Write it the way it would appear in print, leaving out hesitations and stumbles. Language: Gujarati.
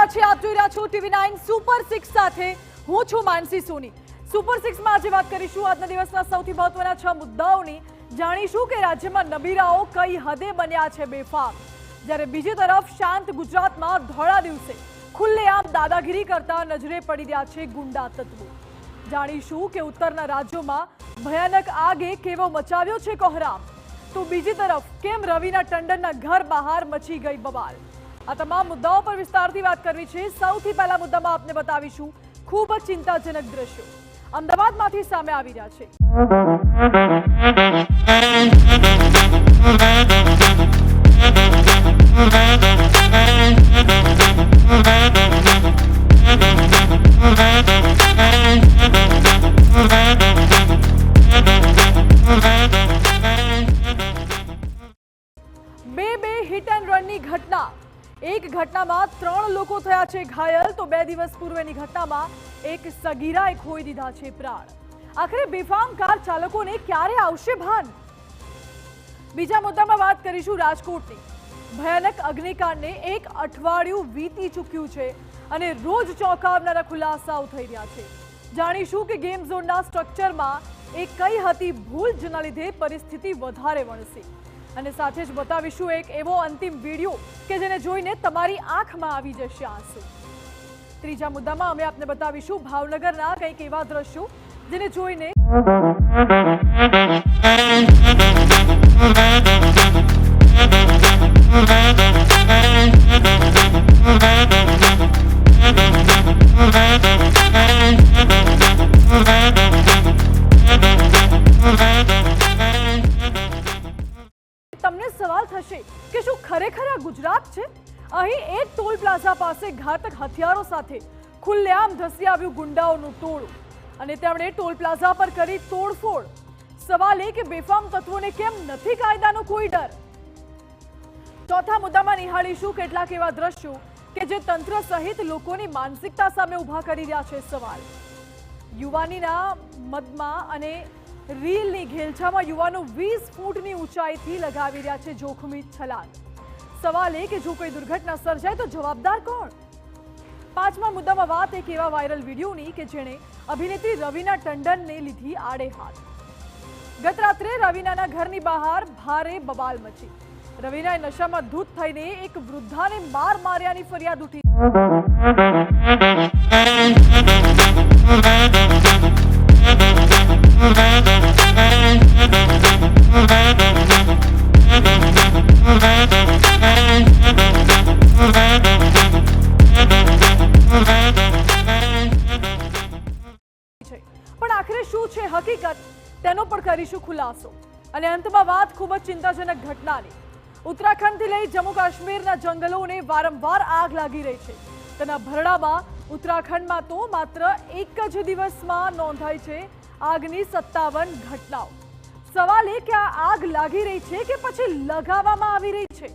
રહ્યા છે, આપ જોઈ રહ્યા છો TV9 સુપર 6 સાથે હું છું માનસી સોની। સુપર 6 માં આજે વાત કરીશું આજના દિવસના સૌથી મહત્વના 6 મુદ્દાઓની। જાણીશું કે રાજ્યમાં નબીરાઓ કઈ હદે બન્યા છે બેફામ, જ્યારે બીજી તરફ શાંત ગુજરાતમાં ધોળા દિવસે ખુલ્લેઆમ દાદાગીરી કરતા નજરે પડી રહ્યા છે ગુંડા તત્વો। જાણીશું કે ઉત્તરના રાજ્યોમાં ભયાનક આગે કેવો મચાવ્યો છે કોહરામ, તો બીજી તરફ કેમ રવિના ટંડનના ઘર બહાર મચી ગઈ બબાલ। આ તમામ મુદ્દાઓ પર વિસ્તારથી વાત કરવી છે। સૌથી પહેલા મુદ્દામાં આપને બતાવીશું ખૂબ જ ચિંતાજનક દ્રશ્યો અમદાવાદમાંથી સામે આવી રહ્યા છે। બે હિટ એન્ડ રનની ઘટના, એક ઘટનામાં 3 લોકો થયા છે ઘાયલ, તો 2 દિવસ પૂર્વેની ઘટનામાં એક સગીરાએ ખોઈ દીધા છે પ્રાણ। આખરે બેફામ કાર ચાલકોને ક્યારે આવશે ભાન? બીજા મુદ્દામાં વાત કરીશું રાજકોટની। ભયાનક અગ્નિકાંડને એક અઠવાડિયું વીતી ચૂક્યું છે અને રોજ ચોંકાવનારા ખુલાસાઓ થઈ રહ્યા છે। જાણીશું કે ગેમ ઝોનના સ્ટ્રક્ચરમાં એ કઈ હતી ભૂલ જેના લીધે પરિસ્થિતિ વધારે વણસી, અને સાથે જ બતાવીશું એક એવો અંતિમ વિડિયો કે જેને જોઈને તમારી આંખમાં આવી જશે આંસુ। ત્રીજા મુદ્દામાં અમે આપને બતાવીશું ભાવનગરના કંઈક એવા દ્રશ્યો જેને જોઈને તમને સવાલ થશે કે શું ખરેખર આ ગુજરાત છે? અહીં એક ટોલ પ્લાઝા પાસે ઘાતક હથિયારો સાથે ખુલ્લેઆમ ધસી આવ્યું ગુંડાઓનું ટોળું અને તેમણે ટોલ પ્લાઝા પર કરી તોડફોડ। સવાલ એ કે બેફામ તત્વોને કેમ નથી કાયદાનો કોઈ ડર? ચોથા મુદ્દામાં નિહાળીશું કેટલાક એવા દ્રશ્યો કે જે તંત્ર સહિત લોકોની માનસિકતા સામે ઊભા કરી રહ્યા છે સવાલ। યુવાનીના મદમાં અને રીલની ઘેલછામાં યુવાનો 20 ફૂટની ઊંચાઈથી લગાવી રહ્યા છે જોખમી છલાંગ। સવાલ એ કે જો કોઈ દુર્ઘટના સર્જાય તો જવાબદાર કોણ? પાંચમા મુદ્દામાં વાત એક એવા વાયરલ વિડીયોની કે જેણે અભિનેત્રી રવીના ટંડનને લીધી આડે હાથ। ગત રાત્રે રવીનાના ઘરની બહાર ભારે બબાલ મચી। રવીનાએ નશામાં ધૂત થઈને એક વૃદ્ધાને માર માર્યાની ફરિયાદ ઉઠી। પણ આખરે શું છે હકીકત, તેનો પણ કરીશું ખુલાસો। અને અંતમાં વાત ખૂબ જ ચિંતાજનક ઘટનાની। ઉત્તરાખંડથી લઈ જમ્મુ કાશ્મીરના જંગલોને વારંવાર આગ લાગી રહી છે। તેના ભરડામાં ઉત્તરાખંડમાં તો માત્ર એક જ દિવસમાં નોંધાઈ છે આગની 57 ઘટનાઓ। સવાલ એ કે આ આગ લાગી રહી છે કે પછી લગાવવામાં આવી રહી છે?